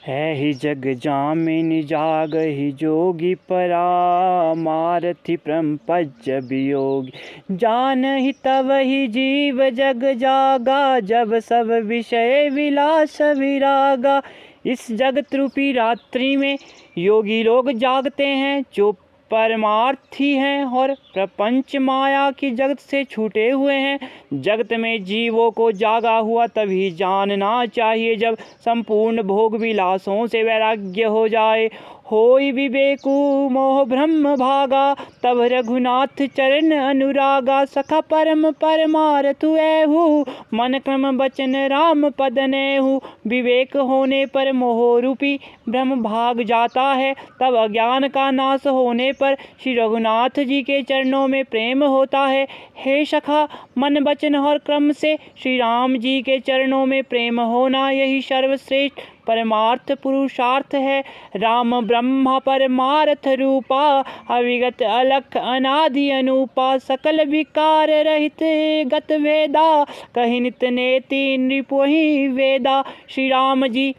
है ही जग जामिन जागहि जोगी परा, मारथि प्रपंच वियोगी। जानहि तब ही जीव जग जागा, जब सब विषय विलास विरागा। इस जगत रूपी रात्रि में योगी लोग जागते हैं, जो परमार्थी हैं और प्रपंच माया की जगत से छूटे हुए हैं। जगत में जीवों को जागा हुआ तभी जानना चाहिए, जब संपूर्ण भोग विलासों से वैराग्य हो जाए। होई विवेकु मोह ब्रह्म भागा, तब रघुनाथ चरण अनुरागा। सखा परम परमार्थु ऐहु, मन क्रम बचन राम पद नेहु। विवेक होने पर मोह रूपी ब्रह्म भाग जाता है, तब अज्ञान का नाश होने पर श्री रघुनाथ जी के चरणों में प्रेम होता है। हे सखा, मन वचन और क्रम से श्री राम जी के चरणों में प्रेम होना, यही सर्वश्रेष्ठ परमार्थ पुरुषार्थ है। राम ब्रह्म परमार्थ रूपा, अविगत अलख अनादि अनूपा। सकल विकार रहित गत वेदा, कहि नित नेति नृपोहि वेदा। श्री राम जी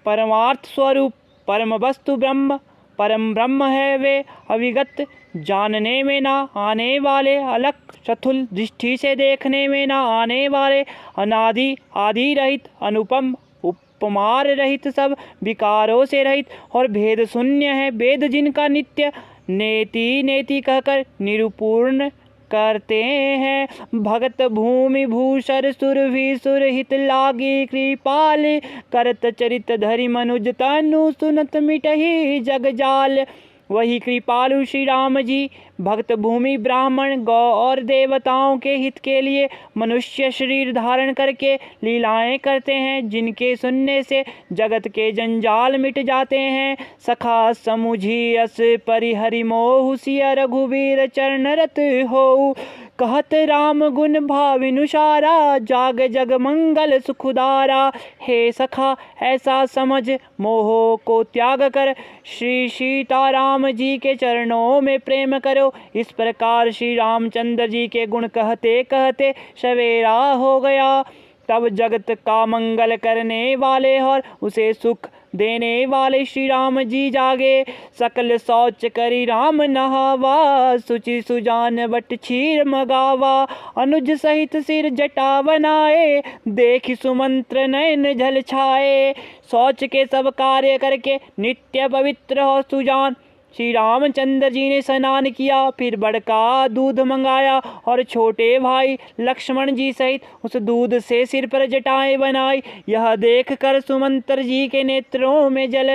परमार्थ स्वरूप परम वस्तु ब्रह्म, परम ब्रह्म है वे। अविगत, जानने में ना आने वाले, अलख, स्थूल दृष्टि से देखने में ना आने वाले, अनादि, आदि रहित, अनुपम, उपमार रहित, सब विकारों से रहित और भेद शून्य है। वेद जिनका नित्य नेति नेति कहकर निरूपूर्ण करते हैं। भगत भूमि भूषर सुरभि सुरहित लागी, कृपाल करत चरित धरि मनुज तनु सुनत मिटहि जग जाल। वही कृपालु श्री राम जी भक्त भूमि ब्राह्मण गौ और देवताओं के हित के लिए मनुष्य शरीर धारण करके लीलाएं करते हैं, जिनके सुनने से जगत के जंजाल मिट जाते हैं। सखा समुझी अस परिहरि मोहु, सिया रघुवीर चरण रत हो। कहत राम गुण भाविनुसारा, जाग जग मंगल सुखदारा। हे सखा, ऐसा समझ मोह को त्याग कर श्री सीताराम जी के चरणों में प्रेम करो। इस प्रकार श्री रामचंद्र जी के गुण कहते कहते सवेरा हो गया। तब जगत का मंगल करने वाले और उसे सुख देने वाले श्री राम जी जागे। सकल शौच करी राम नहावा, सुचि सुजान बट क्षीर मगावा। अनुज सहित सिर जटा बनाए, देखि सुमंत्र नयन झल छाए। शौच के सब कार्य करके नित्य पवित्र हो सुजान श्री रामचंद्र जी ने स्नान किया। फिर बड़का दूध मंगाया और छोटे भाई लक्ष्मण जी सहित उस दूध से सिर पर जटाएं बनाई। यह देख कर सुमंत्र जी के नेत्रों में जल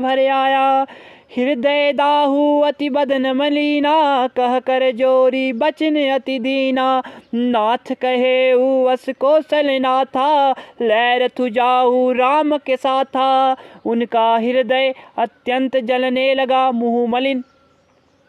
भर आया। हृदय दाहु अति बदन मलिना, कह कर जोरी बचन अति दीना। नाथ कहे अस कौशल नाथा, लैरथु जाहु राम के साथा। उनका हृदय अत्यंत जलने लगा, मुँह मलिन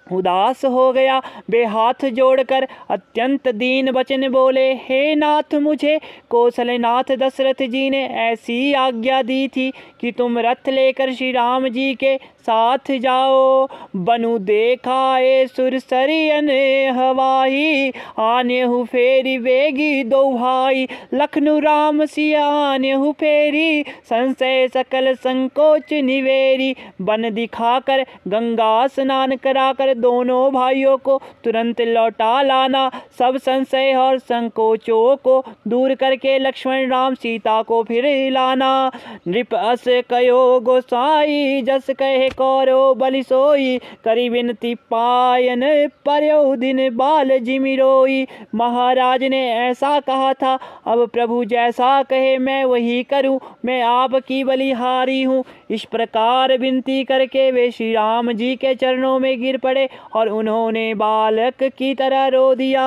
उदास हो गया। वे हाथ जोड़कर अत्यंत दीन वचन बोले, हे नाथ, मुझे कौशलनाथ दशरथ जी ने ऐसी आज्ञा दी थी कि तुम रथ लेकर श्री राम जी के साथ जाओ। बनु देखाए सुरसरियन हवाई, आनेहु फेरी वेगी दो भाई। लखनु राम सिया आनेहु फेरी, संशय सकल संकोच निवेरी। बन दिखाकर गंगा स्नान कराकर दोनों भाइयों को तुरंत लौटा लाना। सब संशय और संकोचों को दूर करके लक्ष्मण राम सीता को फिर लाना। नृप अस कयो गोसाई, जस कहे कौरव बलि सोई। करी विनती पायन पर्यो दिन बाल जिमि रोई। महाराज ने ऐसा कहा था, अब प्रभु जैसा कहे मैं वही करूं। मैं आपकी बलिहारी हूँ। इस प्रकार विनती करके वे श्री राम जी के चरणों में गिर पड़े और उन्होंने बालक की तरह रो दिया।